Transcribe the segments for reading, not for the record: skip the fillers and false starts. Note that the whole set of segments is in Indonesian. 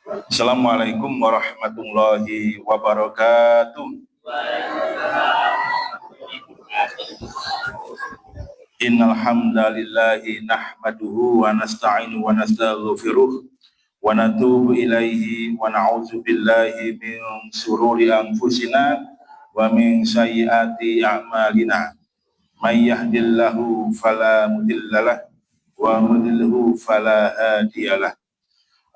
Assalamualaikum warahmatullahi wabarakatuh. Innal hamdalillahi nahmaduhu wa nasta'inu wa nastaghfiruh wa natubu ilaihi wa na'udzu billahi min shururi anfusina wa min sayyiati a'malina. May yahdihillahu fala mudhillalah wa mudhilhu fala hadiyalah.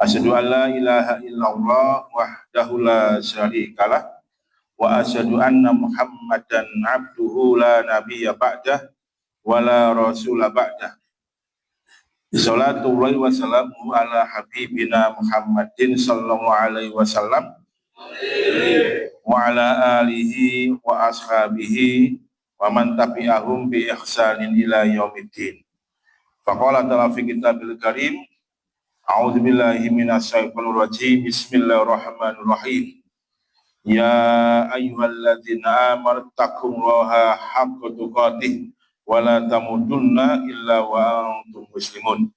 Asyhadu an la ilaha illallah wahdahu la syarikalah wa asyhadu anna Muhammadan abduhu la nabiyya ba'dah wa la rasula ba'dah. Shalatullahi wa salamu ala habibina Muhammadin sallallahu alaihi wasallam wa ala alihi wa ashabihi wa man tabi'ahum bi ihsanin ila yaumiddin. Faqala ta'ala fi kitabil karim, a'udzu billahi minasyaitonir rajim. Bismillahirrahmanirrahim. Ya ayyuhalladzina amanu taqullaha haqqa tuqatih wa la tamutunna illa wa antum muslimun.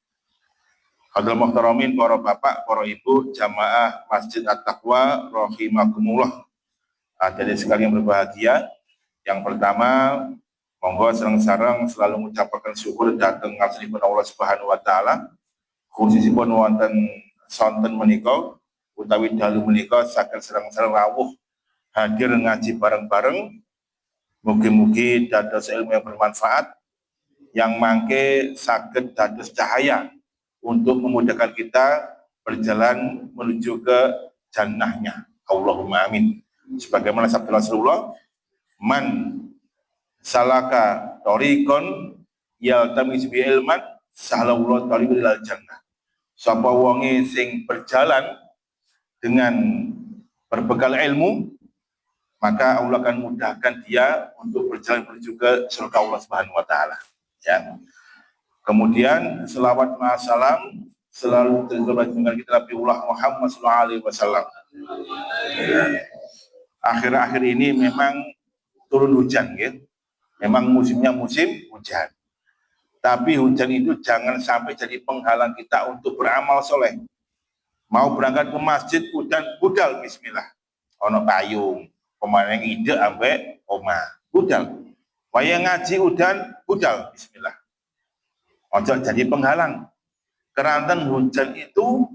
Hadal muhtaramin, para bapak, para ibu, jamaah Masjid At-Taqwa rahimakumullah. Hadirin sekalian berbahagia. Yang pertama, monggo sareng-sareng selalu mengucapkan syukur dhateng ngarsipun Allah Subhanahu wa taala. Khususipun wonten sonten menika utawi dalu menika saged sareng-sareng rawuh hadir ngaji bareng-bareng. Mugi-mugi dados ilmu yang bermanfaat yang mangke saged dados cahaya untuk memudahkan kita berjalan menuju ke jannahnya. Allahumma amin. Sebagaimana sabda Rasulullah, man salaka thoriqon yaltamisu bi ilman sahalallahu thariqan ilal jannah. Sapa wonge sing berjalan dengan berbekal ilmu, maka Allah akan mudahkan dia untuk berjalan menuju ke surga Allah Subhanahu wa taala. Ya. Kemudian selawat wa salam selalu tercurah dengan kita Nabiullah Muhammad sallallahu alaihi wasallam. Akhir-akhir ini memang turun hujan, ya. Memang musimnya musim hujan. Tapi hujan itu jangan sampai jadi penghalang kita untuk beramal soleh. Mau berangkat ke masjid, hujan budal, bismillah. Ono payung, pemain ide sampai oma, budal. Wayang ngaji hujan, budal, bismillah. Ojo jadi penghalang. Keranten hujan itu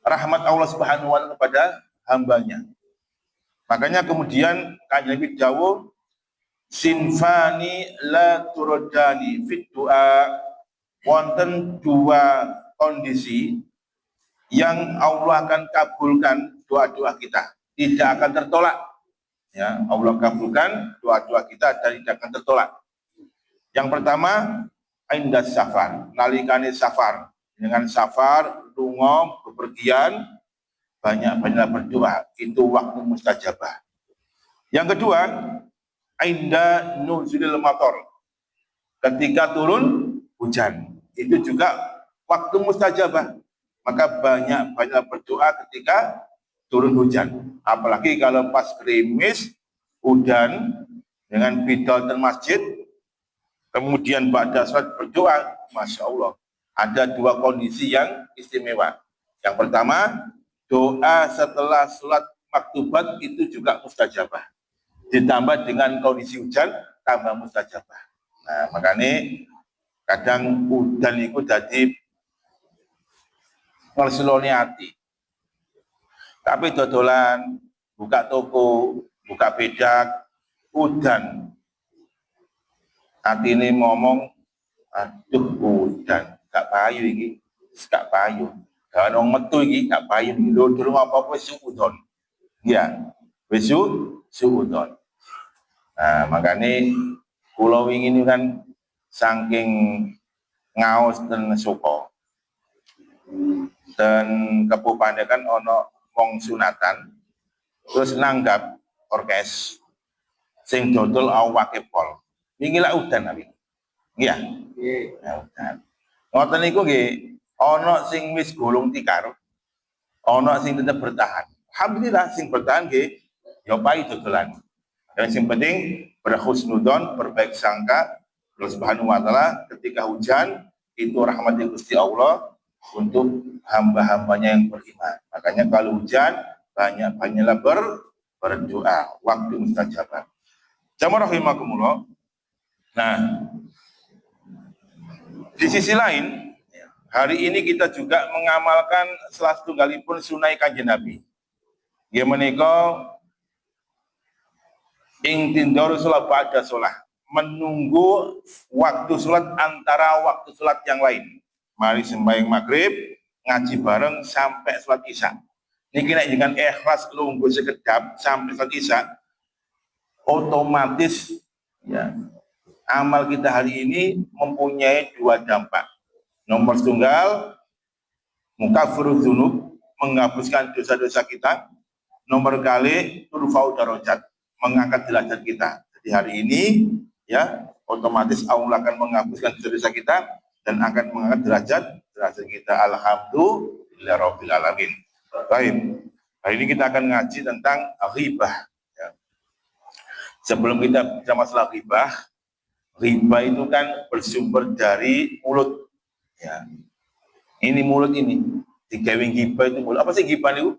rahmat Allah Subhanahu wa taala kepada hambanya. Makanya kemudian Kanjeng Nabi dawuh, sinfani la turadani fit du'a. Wonten dua kondisi yang Allah akan kabulkan doa-doa kita, tidak akan tertolak. Ya, Allah kabulkan doa-doa kita dan tidak akan tertolak. Yang pertama, inda safar, nalikane safar. Dengan safar, lunga, bepergian, banyak-banyak berdoa, itu waktu mustajabah. Yang kedua, inda nuzulil matar, ketika turun hujan, itu juga waktu mustajabah. Maka banyak-banyak berdoa ketika turun hujan. Apalagi kalau pas gerimis, hujan, dengan bidal dan masjid, kemudian pada saat berdoa, Masya Allah, ada dua kondisi yang istimewa. Yang pertama, doa setelah sholat maktubat itu juga mustajabah. Ditambah dengan kondisi hujan, tambah mustajabah. Nah, makanya kadang hujan itu jadi ngelseloni hati. Tapi dodolan, buka toko, buka bedak, hujan. Hati ini ngomong, aduh hujan, gak payu ini, gak payu. Gak ada metu ini, gak payu ini. Dulu apa-apa suudon. Ya, suudon. Nah, makanya pulau ini kan saking ngaos dan suko. Dan kepupandekan ono wong sunatan terus nanggap orkes sing dodol awake pol. Wingi lak udan abi. Iya. Ya udan. Ngoten niku nggih ono sing wis golong tikar, ono sing tetep bertahan. Alhamdulillah sing bertahan nggih ya pai dodolan. Yang penting berhusnudzon, berbaik sangka Allah Subhanahu wa taala ketika hujan itu rahmat Gusti Allah. untuk hamba-hambanya yang beriman. Makanya kalau hujan, banyak-banyaklah berdoa, waktu mustajabah. Jamaah rahimakumullah. Nah, di sisi lain, hari ini kita juga mengamalkan salah setunggalipun sunai kanjeng Nabi. Ya menika ing tindor salat ba'da salat, menunggu waktu salat antara waktu salat yang lain. Mari sembahyang maghrib, ngaji bareng sampai salat isya. Niki nek dengan ikhlas lungguh sekedap sampai salat isya, otomatis ya amal kita hari ini mempunyai dua dampak. Nomor tunggal, mukafiruz dzunub, menghapuskan dosa-dosa kita. Nomor kali, turfa'u darajat, mengangkat derajat kita. Jadi hari ini ya otomatis Allah akan menghapuskan dosa-dosa kita dan akan mengangkat derajat kita. Alhamdulillahirabbil alamin. Baik. Hari ini kita akan ngaji tentang ghibah. Ya. Sebelum kita bicara masalah ghibah itu kan bersumber dari mulut. Ya. Ini mulut ini. Digawing ghibah itu mulut. Apa sih ghibah itu?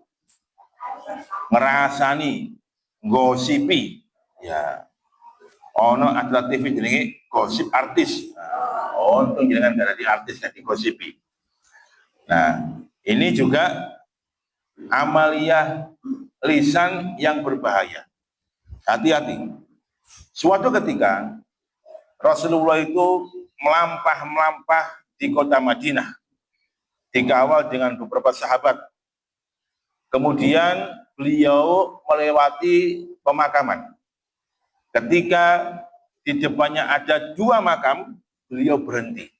Ngerasani, gosipi. Ya. Ono adalah TV jenenge gosip artis. Untung jangan dari artis kan digosipi. Nah, ini juga amaliyah lisan yang berbahaya. Hati-hati. Suatu ketika Rasulullah itu melampah di kota Madinah, dikawal dengan beberapa sahabat. Kemudian beliau melewati pemakaman. Ketika di depannya ada dua makam, beliau berhenti.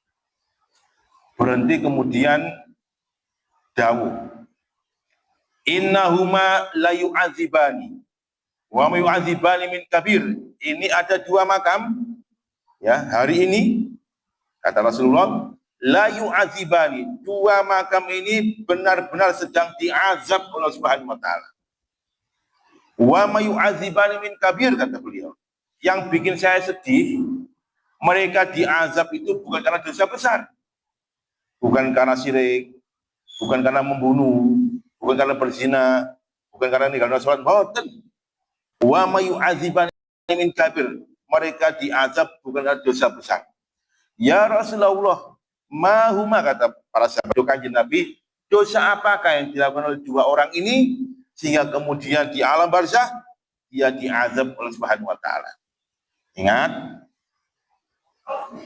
Kemudian dawuh, innahuma la yu'adzibani wa ma yu'adzibani min kabir. Ini ada dua makam ya hari ini, kata Rasulullah, la yu'adzibani, dua makam ini benar-benar sedang diazab oleh Subhanahu wa taala. Wa ma yu'adzibani min kabir, kata beliau. Yang bikin saya sedih, mereka diazab itu bukan karena dosa besar, bukan karena syirik, bukan karena membunuh, bukan karena berzina, bukan karena ninggalkan salat, boten. Wa ma yu'adzibani min kabir, mereka diazab bukan karena dosa besar. Ya Rasulullah, mahuma, kata para sahabat kanjeng Nabi, dosa apakah yang dilakukan oleh dua orang ini sehingga kemudian di alam barzah dia diazab oleh Subhanahu wa taala. Ingat,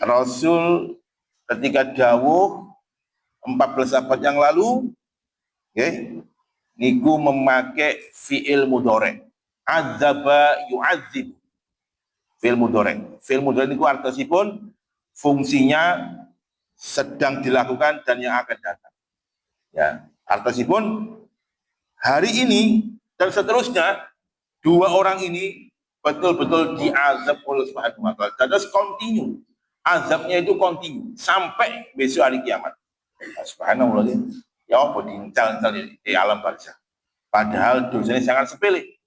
Rasul ketika dawuh 14 abad yang lalu, niku memakai fi'il mudhari. Adzaba yu'adzib. Fi'il mudhari. Fi'il mudhari niku artosipun fungsinya sedang dilakukan dan yang akan datang. Ya, artosipun hari ini dan seterusnya dua orang ini betul-betul diazab oleh Subhanahu wa taala. Terus continue. Azabnya itu continue sampai besok hari kiamat. Subhanallah. Ya apa diincal di alam barzah. Padahal dosanya sangat sepele.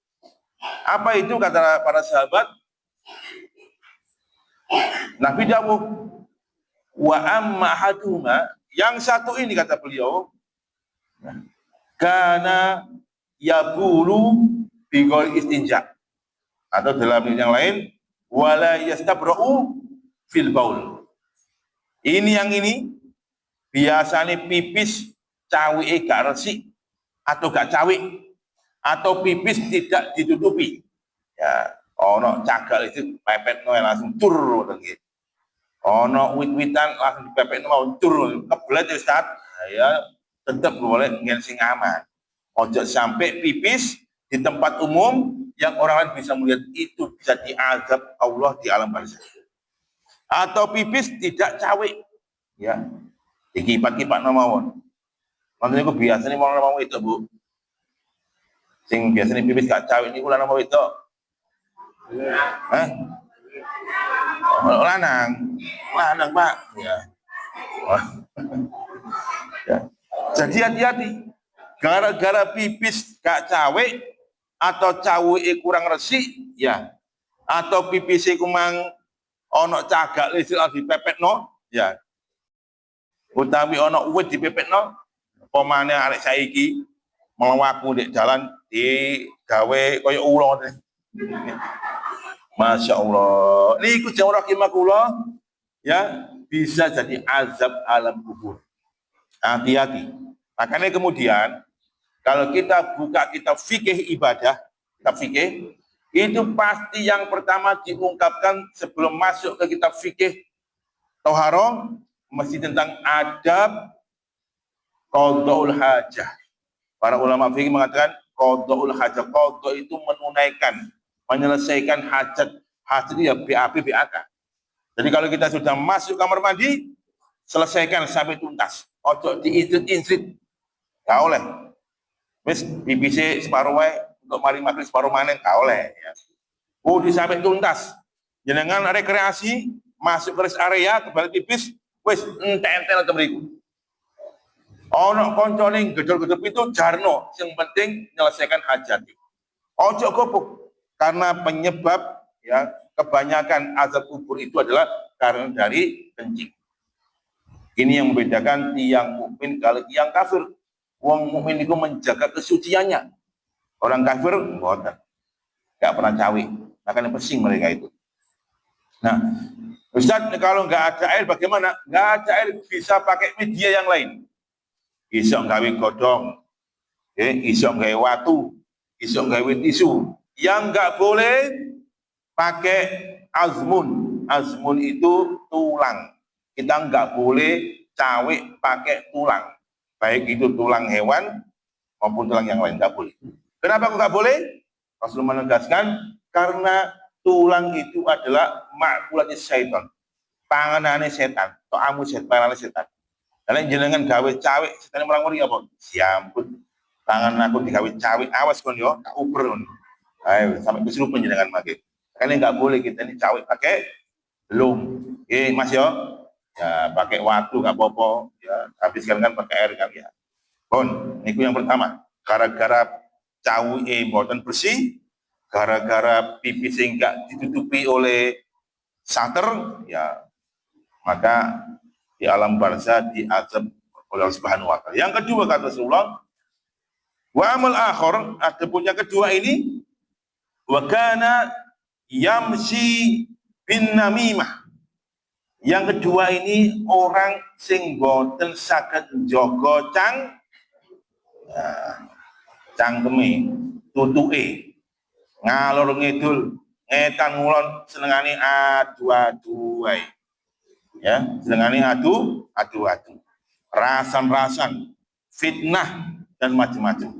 Apa itu kata para sahabat? Nabi dawuh, wa amma haduma, yang satu ini kata beliau, kana yabulu bigol istinja, atau dalam yang lain, wala yastabra'u fil baul. Ini yang ini biasanya pipis cawi gak resik atau gak cawi, atau pipis tidak ditutupi. Ya, ono cagak itu pepetno langsung tur gitu. Ono wit-witan langsung dipepetno mau tur, kebelet Ustaz. Ya tetap boleh ngene sing aman. Ojo sampai pipis di tempat umum yang orang lain bisa melihat, itu bisa diazab Allah di alam barzah. Atau pipis tidak cawe, ya, dikipat-kipat mawon. Maksudnya aku biasanya mau nama itu bu, sing biasanya pipis gak cawe ini kula nama itu, lanang pak, ya. Ya. Jadi hati-hati, gara-gara pipis gak cawe atau cawe kurang resik, ya, atau pipis kumang ono cagak listrik lagi pepet no, ya, utawi ana uwit dipepetno pomane arek saiki melawaku di jalan digawe kaya ula. Masya Allah. Niku jawab rahimakumullah ya, bisa jadi azab alam kubur. Hati-hati. Makanya kemudian kalau kita buka kitab fikih ibadah, kitab fikih itu pasti yang pertama diungkapkan sebelum masuk ke kitab fikih toharoh mesti tentang adab qada'ul hajah. Para ulama fikih mengatakan qada'ul hajah, qada itu menunaikan, menyelesaikan hajat. Hajat itu ya BAB BAK. Jadi kalau kita sudah masuk kamar mandi, selesaikan sampai tuntas. Ojo diinstrit-instrit. Gak oleh. Wis BBC separuh wae untuk mari maghrib separuh maneh gak oleh ya. Kudu sampai tuntas. Jenengan rekreasi, masuk ke rest area, kembali tipis, wis entek-entek atau mriku. Ono koncone gedor-gedor itu jarno, yang penting menyelesaikan hajat. Ojo gopuk karena penyebab ya kebanyakan azab kubur itu adalah karena dari kencing. Ini yang membedakan tiang mukmin kalau tiang kafir. Wong mukmin itu menjaga kesuciannya. Orang kafir mboten. Enggak pernah cawi. Makanya pesing mereka itu. Nah, Ustaz, kalau nggak ada air bagaimana? Nggak ada air bisa pakai media yang lain. Isok gawe godong, isok gawe watu, isok gawe tisu. Yang nggak boleh pakai azmun. Azmun itu tulang. Kita nggak boleh cawik pakai tulang. Baik itu tulang hewan maupun tulang yang lain, nggak boleh. Kenapa kok nggak boleh? Rasulullah menegaskan karena tulang itu adalah makulatnya syaitan, panganane setan, to'amu setan, panganane setan. Karena jenengan gawe cawik, setan merang-meri apa? Siampun, tangan aku digawe cawik, awas kon yo, tak uber kon. Ayo sampai kesurupan jenengan mage. Karena nggak boleh kita ini cawik pakai belum, mas yo. Ya pakai waktu nggak apa-apa, ya habiskan kan pakai air kan ya. Bon, niku yang pertama. Gara-gara cawike mboten bersih, gara-gara pipi sehingga ditutupi oleh sater, ya maka di alam barzah diazab oleh Allah Subhanahu wa taala. Yang kedua kata Rasulullah, wa amal akhir, ada punya kedua ini, wa kana yamshi bin namimah. Yang kedua ini orang sing boten saged njaga cangkeme, tutuke, ngalor ngidul, ngetan ngulon, senengane adu-adu wae. Ya, senengane adu-adu. Rasan-rasan, fitnah dan macam-macam.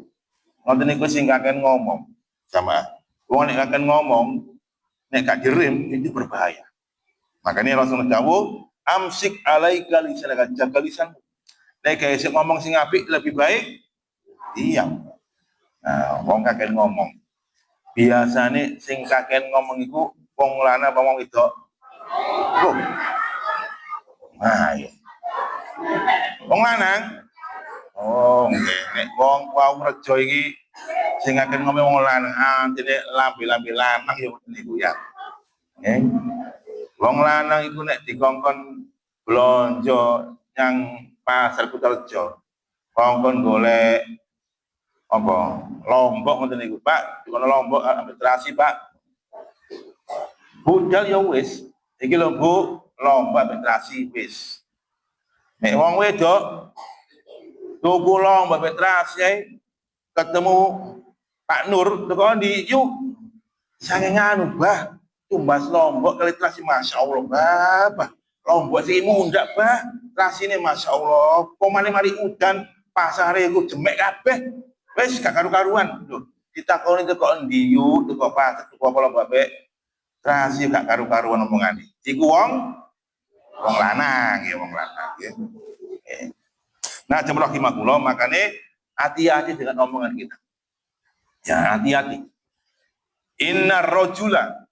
Ngoten niku sing kaken ngomong sama wong nek kaken ngomong nek gak direm itu berbahaya. Makanya Rasulullah dawuh, amsik alaika lisanaka, jaga lisanmu. Nek gawe ngomong sing apik lebih baik diam. Nah, wong kaken ngomong. Biasane sing kaken ngomong iku wong lanang apa wong wedok? Oh. Nah, iya. Wong lanang. Oh, nggih. Nek wong wau rejo iki sing kaken ngomong wong lanang, antine lambe-lambe lanang ya niku ya. Nggih. Wong lanang iku nek dikongkon blonjo yang pasar Kutorejo, kongkon golek apa lombok ngoten niku Pak, dikono lombok ambek terasi Pak. Budal ya wis, iki lho Bu, lombok ambek terasi wis. Nek wong wedok tuku lombok ambek terasi ketemu Pak Nur teko ndi, yuk saking anu Bah, tumbas lombok kali terasi, Masya Allah Bah. Lombok sih mundak Bah, terasi ini Masya Allah, kok mari udan pasare iku jemek kabeh. Wes gak karu-karuan lho. Ditakoni teko endi yu, teko pasar, teko apa lombok mbek terasi gak karu-karuan omongane. Iku wong lanang ya, wong lanang ya. Nah, jemaah rahimakumullah, makanya hati-hati dengan omongan kita. Ya, hati-hati. Inna rajula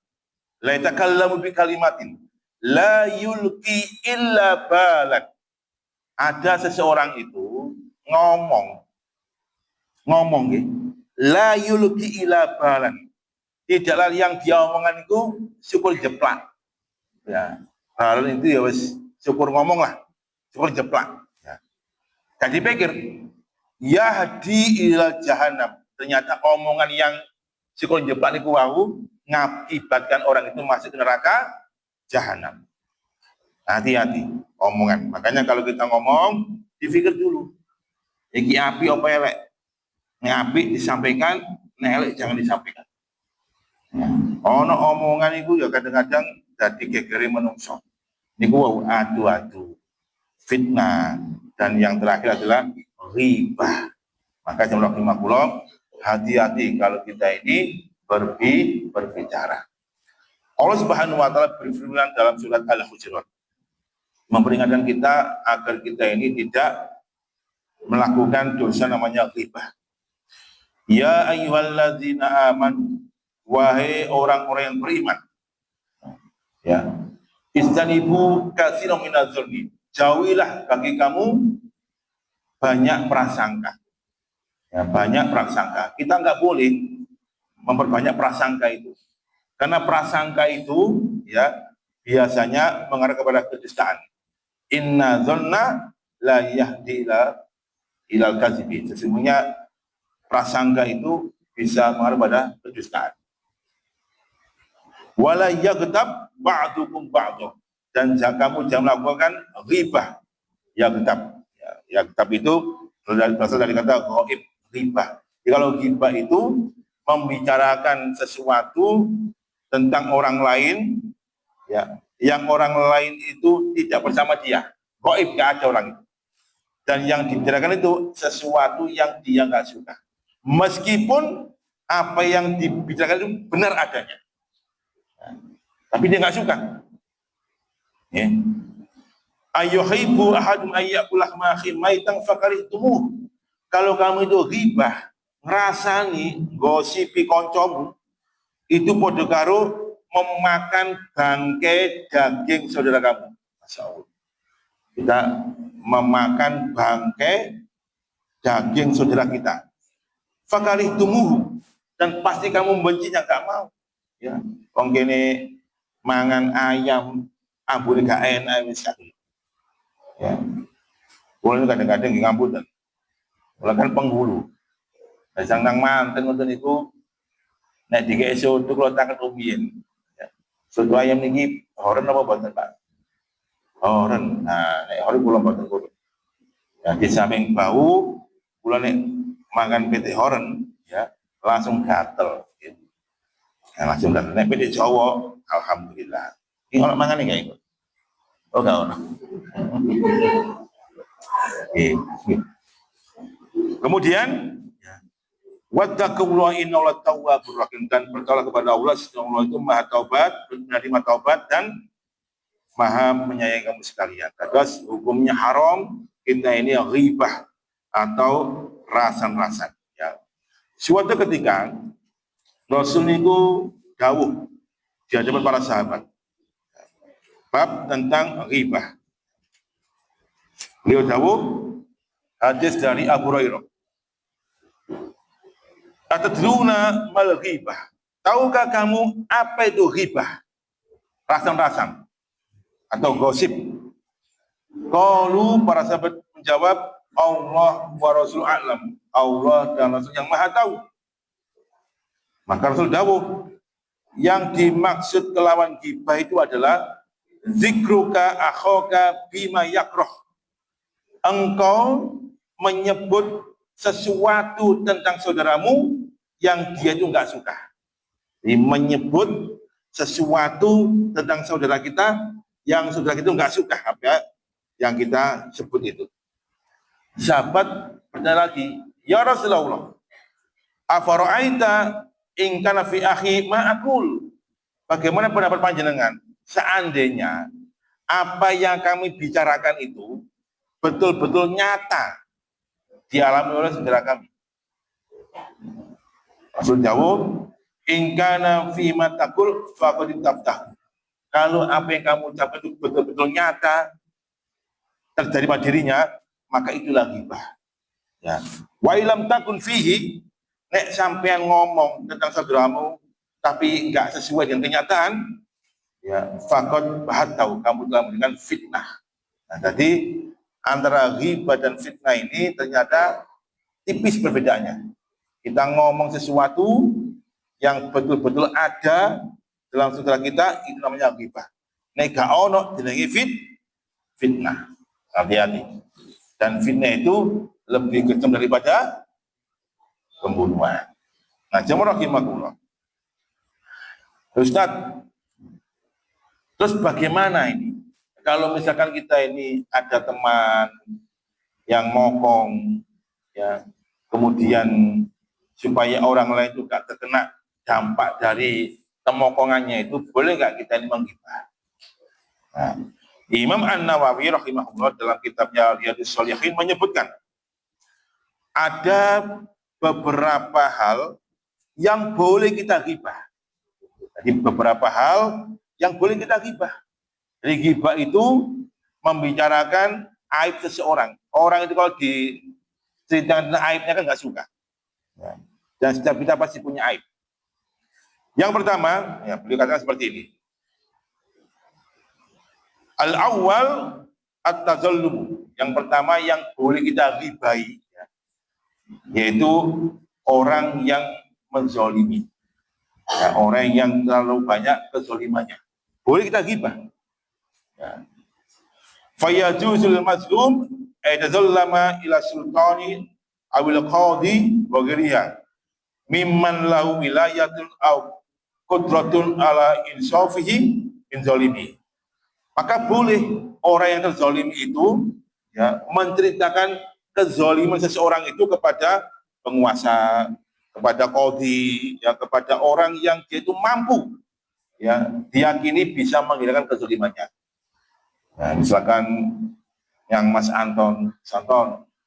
la yatakallamu bi kalimatin la yulqi illa balan. Ada seseorang itu ngomong nggih, la yulqi illa balan. Tidaklah yang dia omongan itu syukur jeplak. Ya, hal itu ya wis syukur ngomong lah, syukur jeplak. Dan dipikir, yahdi ila jahannam. Ternyata omongan yang sikon jeblak niku wau ngakibatkan orang itu masuk ke neraka jahanam. Hati-hati omongan. Makanya kalau kita ngomong, dipikir dulu. Iki api apa elek? Ngapi disampaikan, elek jangan disampaikan. Ono omongan itu ya kadang-kadang jadi gegere menungso. Niku wau adu-adu, fitnah, dan yang terakhir adalah ghibah. Maka jamaah rahimakumullah, hati-hati kalau kita ini berbicara. Allah Subhanahu wa taala berfirman dalam surat Al-Hujurat, memperingatkan kita agar kita ini tidak melakukan dosa namanya ghibah. Ya ayyuhalladzina amanu, wahai orang-orang yang beriman, ya, istanibu katsiran minadz-dzanni, jauhilah bagi kamu banyak prasangka. Ya, banyak prasangka. Kita nggak boleh memperbanyak prasangka itu, karena prasangka itu ya biasanya mengarah kepada kedustaan. Inna dzanna la yahdi ilal kadzibi. Sesungguhnya prasangka itu bisa mengarah pada kedustaan. Wala yaghtab ba'dukum ba'dhu, dan kamu jangan melakukan ghibah. Yaghtab, yaghtab itu berasal dari kata ghaib, ghibah. Jadi kalau ghibah itu membicarakan sesuatu tentang orang lain, ya, yang orang lain itu tidak bersama dia, ghaib, nggak ada orang itu. Dan yang dibicarakan itu sesuatu yang dia nggak suka, meskipun apa yang dibicarakan itu benar adanya, tapi dia nggak suka. Ya. Ayyuhibbu ahadun ayyakula ma'akhim maitan fakarihtumuh. Kalau kamu itu ghibah, ngrasani gosipi koncomu, itu padha karo memakan bangkai daging saudara kamu. Masya Allah. Kita memakan bangkai daging saudara kita. Fakarihtumuh, dan pasti kamu bencinya, gak mau. Ya, wong kene mangan ayam ambune gak enak wis. Ya. Kulo kadang-kadang nggih ngapunten. Kulo kan penghulu. Lah sang nang manten ngoten niku nek dikek soto kulo tak ketumbien. Ya. Soto ayam niki horen apa boten, Pak? Horen. Nah, nek horen kulo boten kulo. Ya, di samping bau kulo nek makan PT horen ya langsung gatel. Gitu. Ya, langsung gatel. Nek PT Jawa alhamdulillah. Ini orang mangan nih kayak oh gak ono. Kemudian wattaqullaha innallaha tawwabur rahim, dan bertaubatlah kepada Allah, sesungguhnya Allah itu maha taubat, menerima taubat dan maha menyayangi kamu sekalian. Terus hukumnya haram kita ini ghibah atau rasan-rasan. Ya. Suatu ketika Rasul itu dawuh di hadapan para sahabat bab tentang ghibah. Beliau dawuh, hadis dari Abu Hurairah. Atadruna mal ghibah? Tahukah kamu apa itu ghibah? Rasan-rasan atau gosip. Qalu, para sahabat menjawab, Allah wa Rasul a'lam. Allah dan Rasul yang maha tahu. Maka Rasul dawuh, yang dimaksud kelawan ghibah itu adalah zikruka akhoka bima yakroh. Engkau menyebut sesuatu tentang saudaramu yang dia itu nggak suka. Jadi menyebut sesuatu tentang saudara kita yang saudara kita nggak suka apa yang kita sebut itu. Sahabat bertanya lagi, ya Rasulullah, afara'aita in kana fi akhi ma aqul? Bagaimana pendapat panjenengan seandainya apa yang kami bicarakan itu betul-betul nyata dialami oleh saudara kami? Rasul jawab, in kana fi ma taqul faqad taftah. Kalau apa yang kamu ucapkan itu betul-betul nyata terjadi pada dirinya, maka itulah ghibah. Ya. Wa ilam takun fihi, nek sampean ngomong tentang saudaramu tapi enggak sesuai dengan kenyataan, ya faqad bahat tahu kamu telah memberikan fitnah. Nah, jadi antara ghibah dan fitnah ini ternyata tipis perbedaannya. Kita ngomong sesuatu yang betul-betul ada dalam saudara kita, itu namanya ghibah. Nek gak ono jenenge fitnah. Hati-hati. Dan fitnah itu lebih kejam daripada pembunuhan. Nah, jamaah rahimakumullah. Ustaz, terus bagaimana ini? Kalau misalkan kita ini ada teman yang mokong, ya, kemudian supaya orang lain juga terkena dampak dari temokongannya itu, boleh nggak kita ini menggibah? Nah, Imam An-Nawawi rahimahullah dalam kitabnya Riyadhus Shalihin menyebutkan ada beberapa hal yang boleh kita gibah. Jadi beberapa hal yang boleh kita gibah. Jadi gibah itu membicarakan aib seseorang. Orang itu kalau diceritakan aibnya kan nggak suka. Ya. Dan setiap kita pasti punya aib. Yang pertama, ya, beliau katakan seperti ini. Al-awwal at-tazallum. Yang pertama yang boleh kita ghibahi, ya, yaitu orang yang menzolimi. Ya, orang yang terlalu banyak kezolimannya. Boleh kita ghibah. Ya. Fayajuzul mazlum ayatazallama ila sultani awil qadi wa ghiriha mimman lahu wilayatun aw qudratun ala insafihi min zalimi. Maka boleh orang yang terzalimi itu, ya, menceritakan kezaliman seseorang itu kepada penguasa, kepada qadhi, ya, kepada orang yang dia itu mampu, ya, diyakini bisa menghilangkan kezalimannya. Nah, misalkan yang Mas Anton,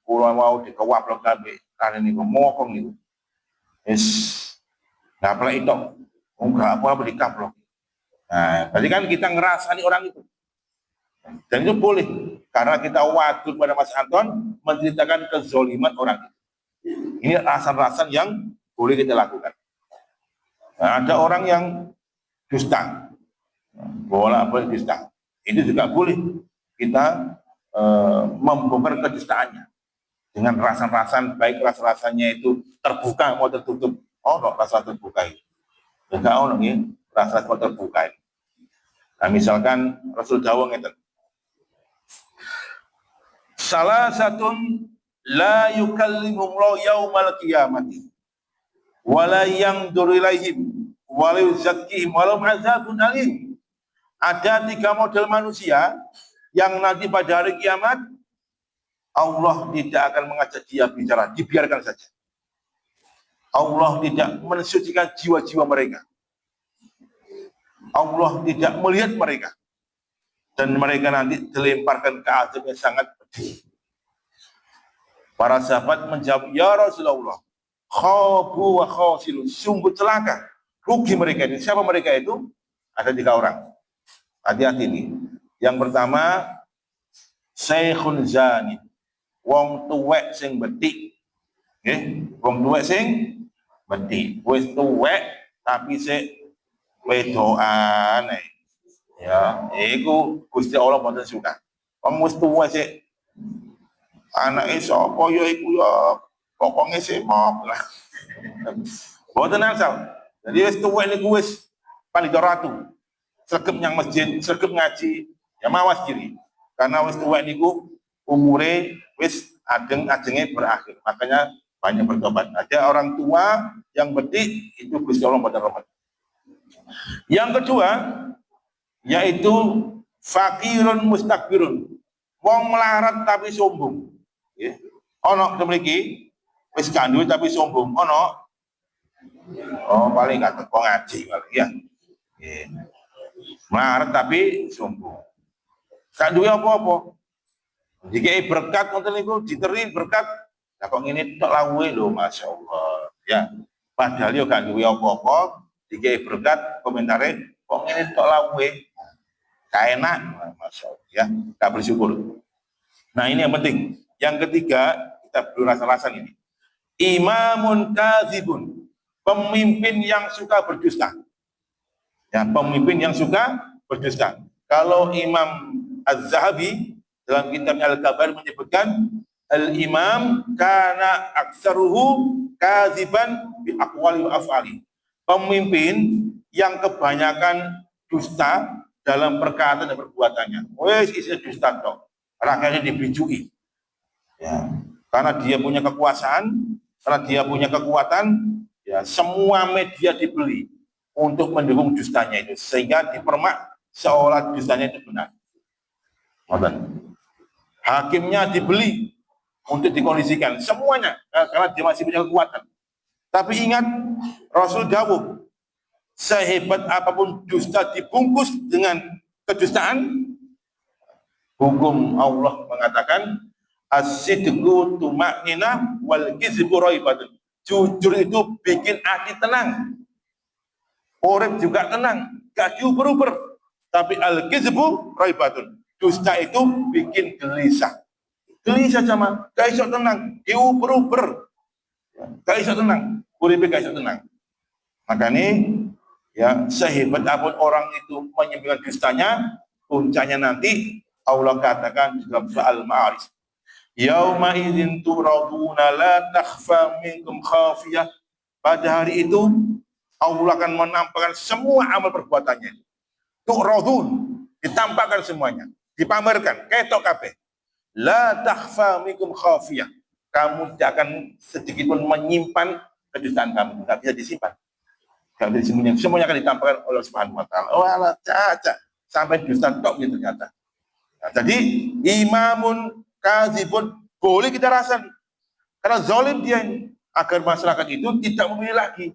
kula mau dikewaplok kabeh, karena ini ngomong itu. Yes, nggak pernah itu, enggak apa-apa dikaplok. Nah, berarti kan kita ngerasani orang itu. Dan itu boleh, karena kita wadud pada Mas Anton menceritakan kezoliman orang itu. Ini rasan-rasan yang boleh kita lakukan. Nah, ada orang yang dusta, boleh dusta. Itu juga boleh kita membongkar kedustaannya dengan rasan-rasan, baik rasan-rasannya itu terbuka mau tertutup. Oh, no, rasa terbuka itu. Enggak ono nggih, rasa terbuka. Nah, misalkan Rasul dawuh ngeten. Salah satun la yukallimuhum yaumal qiyamati wala yanzuru ilaihim wala yuzakkihim walau azabun alim. Ada 3 model manusia yang nanti pada hari kiamat Allah tidak akan mengajak dia bicara, dibiarkan saja. Allah tidak mensucikan jiwa-jiwa mereka. Allah tidak melihat mereka. Dan mereka nanti dilemparkan ke azab yang sangat pedih. Para sahabat menjawab, ya Rasulullah, khabu wa khasirun, sungguh celaka, rugi mereka ini. Siapa mereka itu? Ada 3 orang. Hati-hati nih. Yang pertama, syekhun zani, wong tuwek sing betik. Nggih, wong tuwek sing betik. Wis tuwek tapi sik wedoan. Ya, iku Gusti Allah mboten suka. Wong wis tuwa sik anake sapa ya iku ya pokoke semok lah. Mboten asal. Jadi wis tuwa niku wis panitia ratu. Sregep nyang masjid, sregep ngaji, ya mawas diri. Karena wis tuwa niku umure wis ajenge berakhir. Makanya banyak bertobat. Ada orang tua yang betik itu Gusti Allah mboten rahmat. Yang kedua yaitu fakirun mustakbirun, wong melarat tapi sombong. Ya. Ono mriki wis gak duwe tapi sombong. Ono. Oh, paling gak teko ngaji paling ya. Melarat tapi sombong. Gak duwe apa-apa. Dikai berkat ngoten niku diteri berkat. Lah kok ngene tok lawuhe lho, masyaallah. Ya. Padahal yo gak duwe apa-apa, dikai berkat komentare kok ngene tok lawuhe. Gak enak, masyaallah ya, gak bersyukur. Nah, ini yang penting. Yang ketiga, kita perlu rasa-rasan ini. Imamun kadzibun, pemimpin yang suka berdusta. Ya, pemimpin yang suka berdusta. Kalau Imam Az-Zahabi dalam kitabnya Al-Kabair menyebutkan al-imam kana aktsaruhu kadziban bi aqwali wa af'ali. Pemimpin yang kebanyakan dusta dalam perkataan dan perbuatannya. Wes isinya dusta tok. Rakyatnya dibijui. Ya. Karena dia punya kekuasaan, karena dia punya kekuatan, ya semua media dibeli untuk mendukung dustanya itu, sehingga dipermak seolah dustanya itu benar. Hakimnya dibeli untuk dikondisikan semuanya karena dia masih punya kekuatan. Tapi ingat, Rasul dawuh, sehebat apapun dusta dibungkus dengan kedustaan, hukum Allah mengatakan as-sidqu tuma'ninah wal kizbu raibatun. Jujur itu bikin hati tenang, urip juga tenang, gak diuber-uber. Tapi al-kizbu raibatun, dusta itu bikin gelisah. Gelisah sama, gak iso tenang, diuber-uber, gak iso tenang, uripe gak iso tenang. Makanya ya sehebat apapun orang itu menyembunyikan dustanya, puncaknya nanti Allah katakan dalam surah Al-Ma'arij, yauma idzin turaduna la takhfa minkum khafiyah. Pada hari itu Allah akan menampakkan semua amal perbuatannya. Turadun, ditampakkan semuanya, dipamerkan, ketok kabeh. La takhfa minkum khafiyah. Kamu tidak akan sedikit pun menyimpan kedustaan kamu, tidak bisa disimpan. Tidak bisa disembunyikan. Semuanya akan ditampakkan oleh Subhanahu wa taala. Oh Allah, caca sampai dusta tok gitu ternyata. Nah, jadi imamun kadzibun boleh kita rasakan karena zalim dia ini, agar masyarakat itu tidak memilih lagi.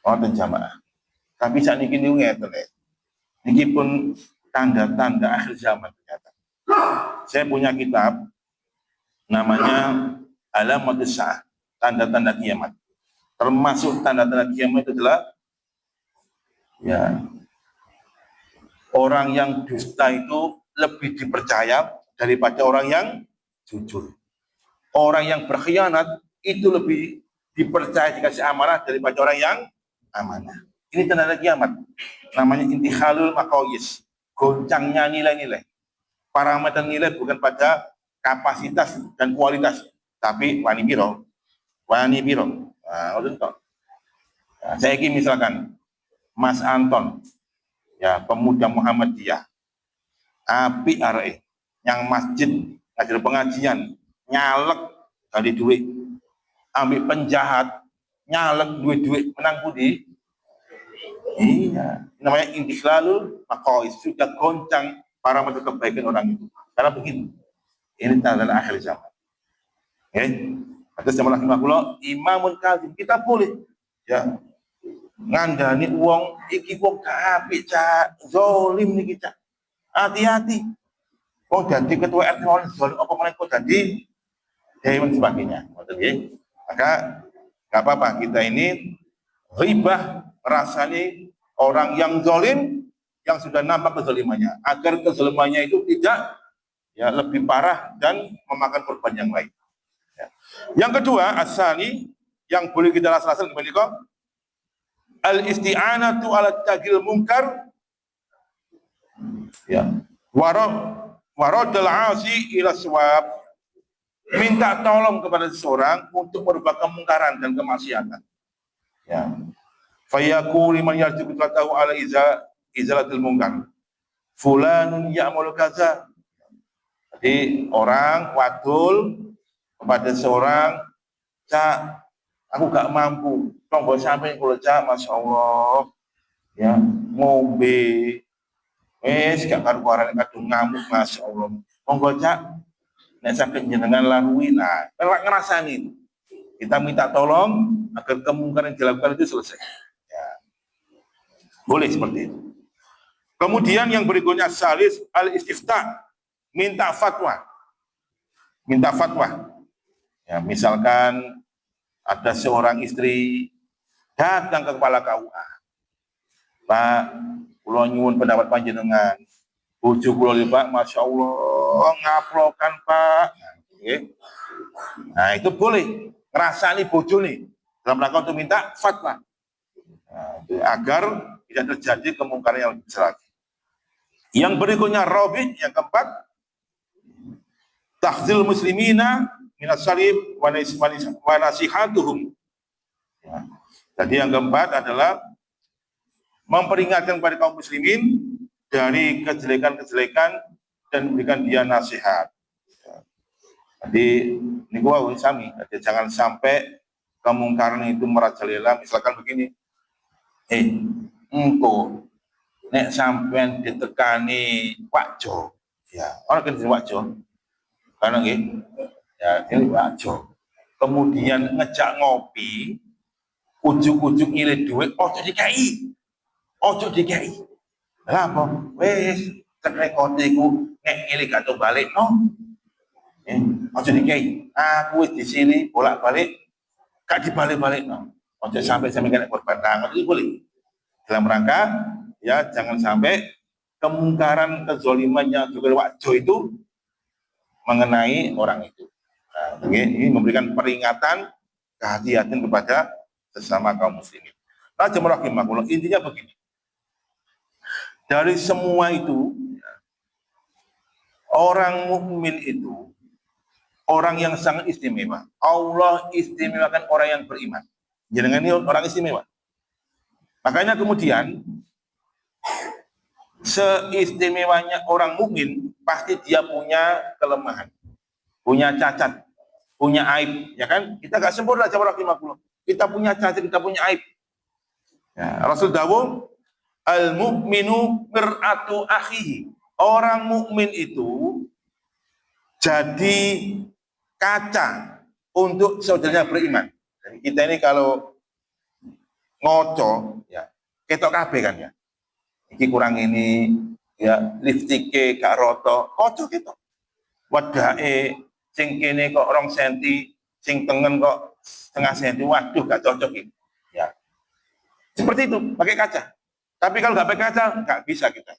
Wonten jamaah. Tapi saat ini ngeten ya. Ini pun tanda-tanda akhir zaman ternyata. Saya punya kitab namanya Alamatus Sa'ah, tanda-tanda kiamat. Termasuk tanda-tanda kiamat itu adalah ya orang yang dusta itu lebih dipercaya daripada orang yang jujur. Orang yang berkhianat itu lebih dipercaya dikasih amanah daripada orang yang amanah. Ini tanda kiamat. Namanya intikhalul maqayis. Goncangnya nilai-nilai. Parameter nilai bukan pada kapasitas dan kualitas, tapi wani biro. Nah, saya ini misalkan Mas Anton, ya pemuda Muhammadiyah, api arek yang masjid ngajar pengajian nyalek dari duit, ambil penjahat nyalek duit menang budi. Iya, namanya intikhalul maqais, sudah goncang parameter kebaikan orang itu. Karena begitu, ini tanda akhir zaman. Oke, atas zaman rahimahullah, imamun kadzib, kita boleh ya ngandani uang iki wong gak apik cak, zalim niki cak. Hati-hati. Oh jadi ketua RT orang zalim apa malah kok jadi dan sebagainya. Maka nggak apa-apa kita ini ghibah rasanya orang yang zalim yang sudah nampak kezalimannya, agar kezalimannya itu tidak ya lebih parah dan memakan korban yang lain. Ya. Yang kedua, asani yang boleh kita rasakan kembali kok al-isti'anatu ala tagil munkar, ya waradul asi ila swab, minta tolong kepada seseorang untuk merubah kemungkaran dan kemaksiatan. Ya. Fayaqulu liman yarjuqu tahu ala izalatil munkar. Fulanun ya'malu kaza. Jadi orang wadul kepada seorang, cak, aku gak mampu, tonggo sampai kalau cak, masya Allah, ya ngombe, gak karu-karuan kadung ngamuk, masya Allah, tonggo cak, nek sampai jenengan larui, nah, ngerasani, kita minta tolong agar kemungkaran yang dilakukan itu selesai. Ya. Boleh seperti itu. Kemudian yang berikutnya salis al-istifta, minta fatwa. Ya, misalkan ada seorang istri datang ke kepala KUA. Pak, kula nyuwun pendapat panjenengan. Bojo kula lho Pak, masya Allah ngaplokan Pak. Nah, itu boleh ngerasani bojo nih dalam rangka untuk minta fatwa. Nah, agar tidak terjadi kemungkaran yang lebih besar lagi. Yang berikutnya Robin, yang keempat Takhzil muslimina minas salib wa nasihatuhum. Ya. Jadi yang keempat adalah memperingatkan kepada kaum muslimin dari kejelekan-kejelekan dan memberikan dia nasihat. Jadi ini gua sami, jadi jangan sampai kemungkaran itu merajalela. Misalkan begini, engko nek sampean ditekani Pak Jo, ya orang kan Pak Jo, karena gitu, ya ini Pak Jo. Kemudian ngejak ngopi, ujuk-ujuk ngirit duit, ojo dikai. Lah apa? Wes rekote iku nek ngirit gak tau balik no. Ojo dikai. Aku wis di sini bolak-balik gak dibalik-balik no. Ojo sampai kena korban tangan itu boleh. Dalam rangka ya jangan sampai kemungkaran kezalimannya juga wakjo itu mengenai orang itu. Nah, ini memberikan peringatan kehati-hatian kepada sesama kaum muslimin. Nah, jemaah rahimakumullah, intinya begini. Dari semua itu, orang mukmin itu orang yang sangat istimewa. Allah istimewakan orang yang beriman. Jangan ini orang istimewa. Makanya kemudian seistimewanya orang mukmin pasti dia punya kelemahan, punya cacat, punya aib, ya kan? Kita gak sempurna jemaah rahimakumullah. Kita punya cacat, kita punya aib. Ya, Rasul dawuh, al-mu'minu mir'atu akhihi. Orang mukmin itu jadi kaca untuk saudaranya beriman. Jadi kita ini kalau ngoco, ya ketok kabeh kan ya. Iki kurang ini, ya lipstike gak roto, ngoco ketok. Wadahe sing kene kok 2 senti, sing tengen kok 1/2 senti, waduh gak cocok ini. Ya. Seperti itu, pakai kaca. Tapi kalau nggak pakai kaca, nggak bisa kita.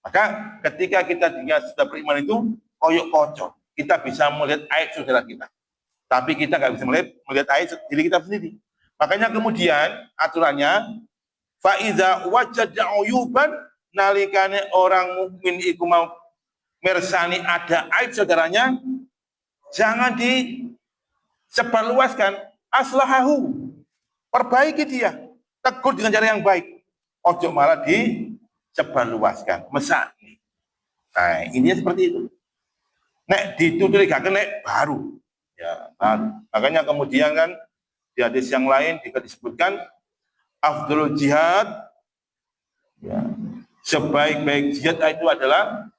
Maka ketika kita sudah beriman itu, koyok kocok. Kita bisa melihat aib saudara kita. Tapi kita nggak bisa melihat aib diri kita sendiri. Makanya kemudian aturannya, faiza wajada uyuban, nalikane orang mukmin itu mau mersani ada aib saudaranya, jangan disebarluaskan. Aslahahu, perbaiki dia, tegur dengan cara yang baik. Ojo malah disebarluaskan, mesakni. Nah, ini seperti itu. Nek ditutur gak kena baru. Ya, baru. Makanya kemudian kan di hadis yang lain juga disebutkan afdhalul jihad, ya, sebaik-baik jihad itu adalah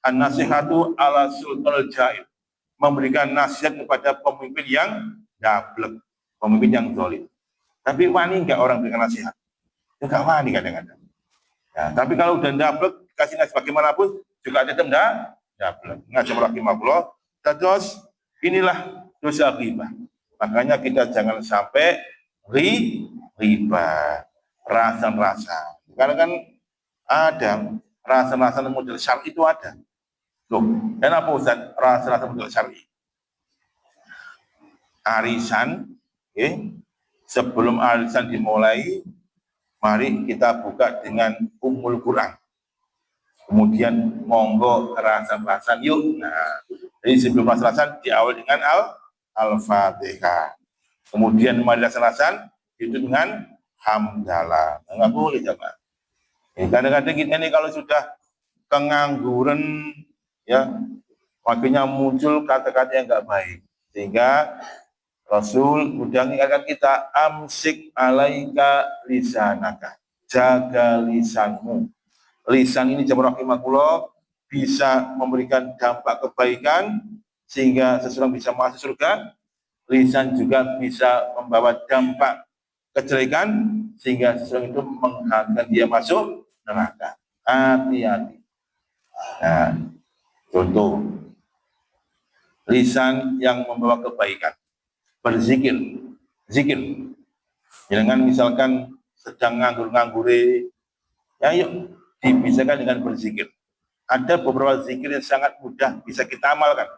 an-nasihatu ala sultanul jair, memberikan nasihat kepada pemimpin yang dablek, pemimpin yang zalim. Tapi wani enggak orang berikan nasihat? Ya enggak wani kadang-kadang. Ya, tapi kalau udah dablek kasih nasihat bagaimanapun juga tetap dablek. Ngajak rahimahullah. Terus inilah dosa ghibah. Makanya kita jangan sampai riba, rasa-rasa. Karena kan ada rasa-rasa model syar'i itu ada. Loh, dan apa Ustaz? Rasa-rasa model syar'i. Arisan, sebelum arisan dimulai, mari kita buka dengan Ummul Quran. Kemudian monggo rasa-rasan yuk. Nah, jadi sebelum rasa-rasan diawali dengan Al-Fatihah. Kemudian mari rasa-rasan itu dengan hamdalah. Enggak boleh jemaah. Kadang-kadang kita ini kalau sudah kengangguran, ya, makanya muncul kata-kata yang enggak baik. Sehingga Rasul sudah mengingatkan kita, amsik alaika lisanaka, jaga lisanmu. Lisan ini jemaah rahimakumullah bisa memberikan dampak kebaikan sehingga seseorang bisa masuk surga. Lisan juga bisa membawa dampak kejelekan sehingga seseorang itu menghantarkan dia masuk neraka. Hati-hati. Nah, contoh lisan yang membawa kebaikan, berzikir, zikir. Jangan misalkan sedang nganggur-nganggure, ya yuk dibiasakan dengan berzikir. Ada beberapa zikir yang sangat mudah bisa kita amalkan.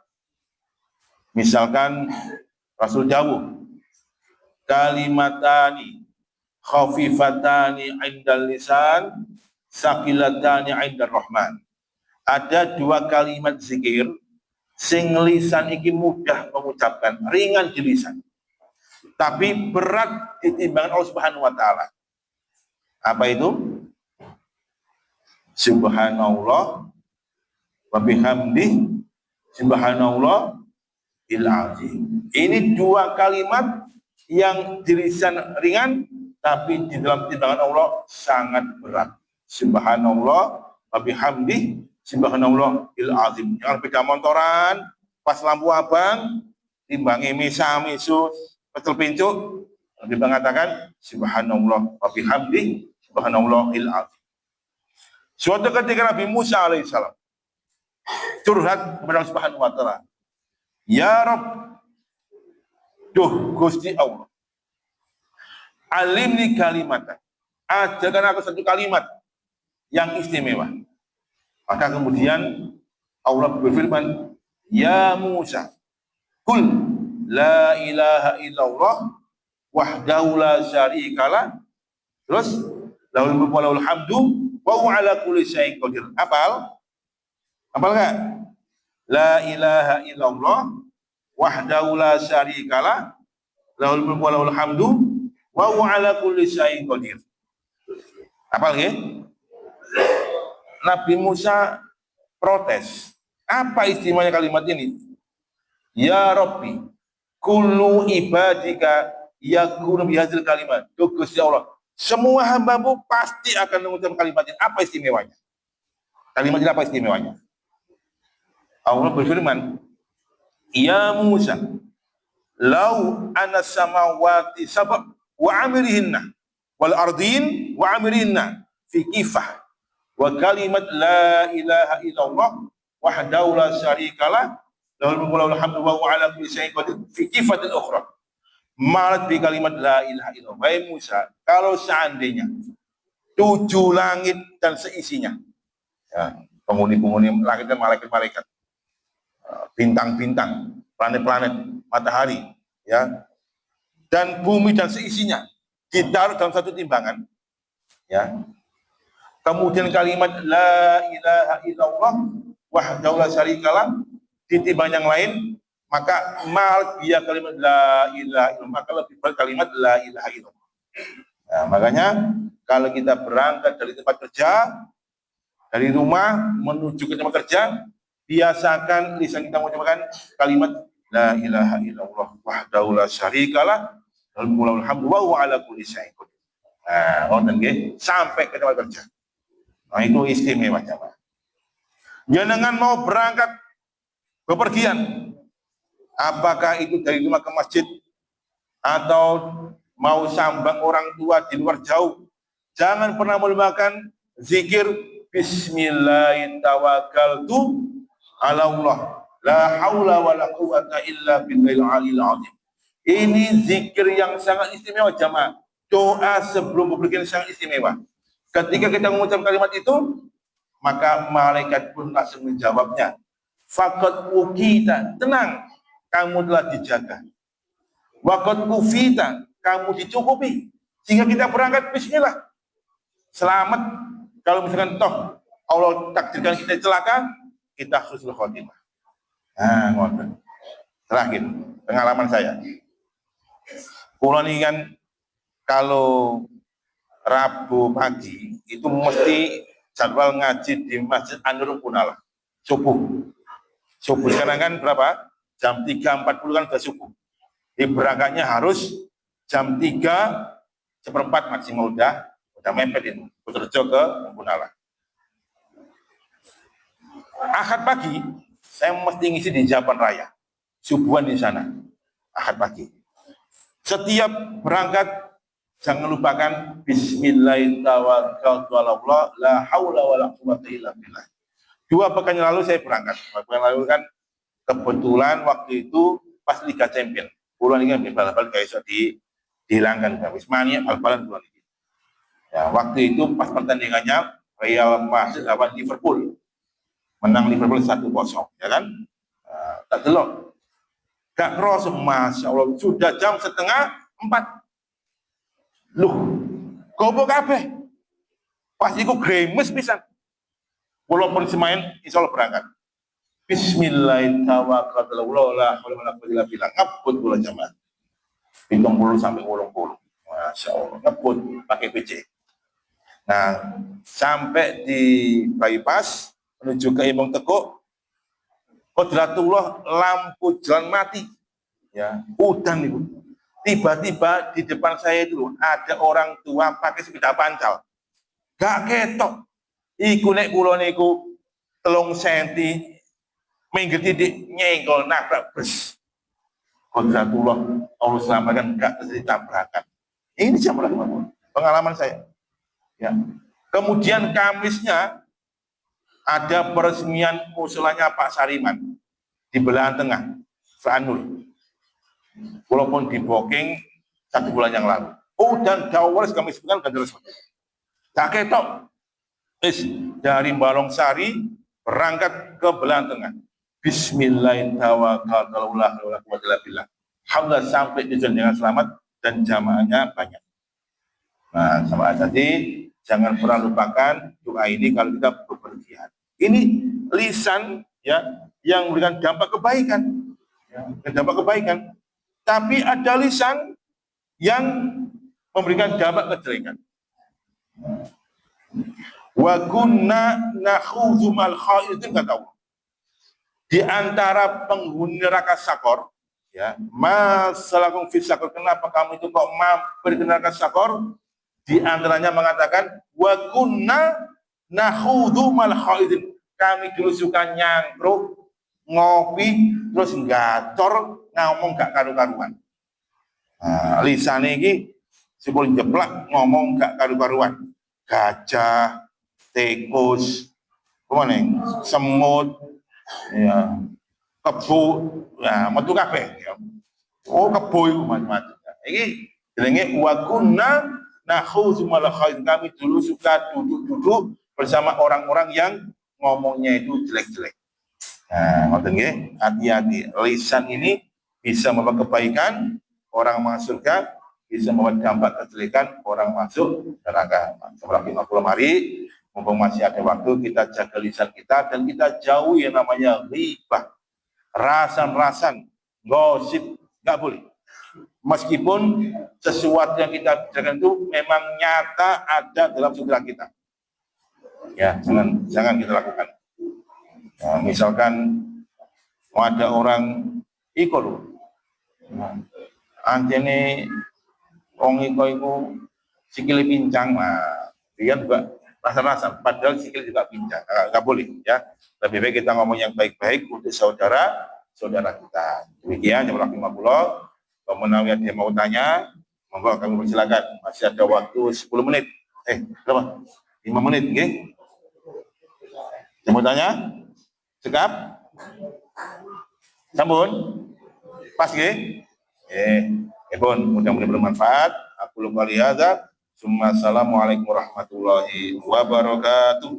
Misalkan Rasul dawuh, kalimatani khafifatani 'indal lisan, saqilatani 'indar rahman. Ada 2 kalimat zikir Sing lisan iki mudah mengucapkan, ringan di lisan. Tapi berat di timbangan Allah Subhanahu wa taala. Apa itu? Subhanallah wa bihamdi subhanallah il azim. Ini dua kalimat yang di lisan ringan tapi di dalam timbangan Allah sangat berat. Subhanallah wa bihamdi subhanallah il azim. Jangan beda motoran pas lampu abang timbangi misa-misu petel pincuk lebih mengatakan subhanallah wa bihamdi subhanallah il azim. Suatu ketika Nabi Musa alaihissalam curhat kepada Allah Subhanahu wa taala, ya Rabb, duh Gusti Allah, alimni kalimatan, ajarkan aku satu kalimat yang istimewa. Maka kemudian Allah berfirman, ya Musa, kul la ilaha illallah wahdahu la syarikalah, terus lahul mulku wa lahul hamdu wa huwa ala kulli syai'in qadir. Hafal? Hafal enggak? La ilaha illallah wahdahu la syarikalah lahul mulku wa lahul hamdu wa huwa ala kulli syai'in qadir. Hafal nggih? Nabi Musa protes. Apa istimewanya kalimat ini? Ya Rabbi, kullu ibadika yakunu bihadzal kalimat. Gusti Allah, semua hambamu pasti akan mengucapkan kalimat ini. Apa istimewanya? Kalimat ini apa istimewanya? Allah berfirman, ya Musa, lau anas samawati sabab wa amirihinna wal ardin wa amirihinna fi kifah wa kalimat la ilaha illallah wahdahu la syarikalah lahul mulku wa lahul hamdu wa huwa ala kulli syai'in qadir fi kifatil ukhra. Malat di kalimat la ilaha illallah. Wahai Musa, kalau seandainya 7 langit dan seisinya, ya, penghuni-penghuni langit dan malaikat-malaikat, bintang-bintang, planet-planet, matahari, ya, dan bumi dan seisinya ditaruh dalam satu timbangan, ya. Kemudian kalimat la ilaha illallah wahdahu la syarikalah di timbangan yang lain, maka mal dia kalimat la ilaha illallah, maka lebih berat kalimat la ilaha illallah. Nah, makanya kalau kita berangkat dari tempat kerja, dari rumah menuju ke tempat kerja, biasakan lisan kita mengucapkan kalimat la ilaha illallah wahdahu la syarikalah lahul mulku wa lahul hamdu wa huwa ala kulli syai'in qadir. Nah, ngoten nggih, sampai ke tempat kerja. Nah, itu istimewa jamaah. Jenengan mau berangkat bepergian, apakah itu dari rumah ke masjid atau mau sambang orang tua di luar jauh, jangan pernah melupakan zikir bismillahirrahmanirrahim tawakkaltu ala Allah la haula wala quwata illa billahil aliyil azim. Ini zikir yang sangat istimewa jamaah. Doa sebelum bepergian sangat istimewa. Ketika kita mengucapkan kalimat itu, maka malaikat pun langsung menjawabnya. Faqad ukita, tenang, kamu telah dijaga. Waqad kufita, kamu dicukupi. Sehingga kita berangkat bismillah. Selamat. Kalau misalkan toh Allah takdirkan kita celaka, kita husnul khotimah. Nah, ngoten. Terakhir, pengalaman saya. Pulau ini kan kalau Rabu pagi itu mesti jadwal ngaji di Masjid An-Nur Punala. Subuh. Subuh sekarang kan berapa? Jam 3.40 kan sudah subuh. Di berangkatnya harus jam 3:04 maksimal udah mepet itu. Puterjo ke Punala. Ahad pagi saya mesti ngisi di Japan Raya. Subuhan di sana. Ahad pagi. Setiap berangkat jangan lupakan bismillahirrahmanirrahim la haula wala quwata illa billah. 2 pekan yang lalu saya berangkat. Pekan lalu kan kebetulan waktu itu pas Liga Champion. Puluhan ini bal-bal kayak iso dihilangkan wis mania bal-balan puluhan ini. Ya, waktu itu pas pertandingannya Real Madrid lawan Liverpool. Menang Liverpool 1-0, ya kan? Tak delok. Gak kerasa, Masya Allah, sudah jam 3:30. Loh, gopo kabeh. Pas iku gremes pisan. Walaupun semain insya Allah berangkat. Bismillahirrahmanirrahim. Ngeput kula jamaah. 70 sampai 80. Masya Allah. Ngeput pakai PC. Nah, sampai di bypass menuju ke Imong Tekuk, Qodratullah lampu jalan mati. Ya, udan itu. Tiba-tiba di depan saya itu ada orang tua pakai sepeda pancal. Gak ketok. Iku nek kula niku 3 senti minggir titik nyenggol nabrak bus. Qodratullah Allah selamatkan gak terjadi tabrakan. Ini pengalaman saya. Ya. Kemudian Kamisnya ada peresmian musolanya Pak Sariman di belahan tengah, Sanul. Walaupun di booking 1 bulan yang lalu. Dan Dawaris kami sebutkan gak jelas. Tak ketok. Dari Balongsari berangkat ke belahan tengah. Bismillahirrahmanirrahim. Alhamdulillah sampai di dengan selamat dan jamaahnya banyak. Nah, sama tadi jangan pernah lupakan doa ini kalau kita bepergian. Ini lisan ya yang memberikan dampak kebaikan. Ya, dampak kebaikan. Tapi ada lisan yang memberikan dampak kejelekan. Wa kunna nakhudhu mal khaidin kata Allah. Di antara penghuni neraka sakor, ya, masalakum fis sakor, kenapa kamu itu kok mampir ke neraka sakor? Di antaranya mengatakan wa kunna nakhudhu mal khaidin. Kami dulu suka nyangkruk, ngopi, terus gacor, ngomong gak karu-karuan. Nah, lisan ini sebelum jeplak ngomong gak karu-karuan. Gajah, tikus, semut, ya, kebo, ya, metu kabeh. Ya. Oh, kebo itu macam-macam. Ini jenenge wa kunna nakhudhu mal khaidin. Kami dulu suka duduk-duduk bersama orang-orang yang ngomongnya itu jelek-jelek. Nah, maksudnya hati-hati. Lisan ini bisa membawa kebaikan orang masuk surga, bisa membawa dampak kejelekan orang masuk neraka. Seperti maklum hari, mumpung masih ada waktu, kita jaga lisan kita dan kita jauh yang namanya ghibah, rasan-rasan, gosip, nggak boleh. Meskipun sesuatu yang kita bicarakan itu memang nyata ada dalam saudara kita. Ya, jangan kita lakukan. Nah, misalkan ada orang iko antene wong iko sikile pincang, nah, dia juga rasa-rasa padahal sikil juga pincang, nggak boleh ya. Lebih baik kita ngomong yang baik-baik untuk saudara kita. Demikian yang rahimahullah. Kalau ada yang mau tanya, monggo kami persilakan. Masih ada waktu 10 menit. Berapa? 5 menit, nggih. Mau tanya? Sekap? Sampun? Pas nggih? Pun mudah-mudahan bermanfaat. Aku lupa lihat. Assalamualaikum warahmatullahi wabarakatuh.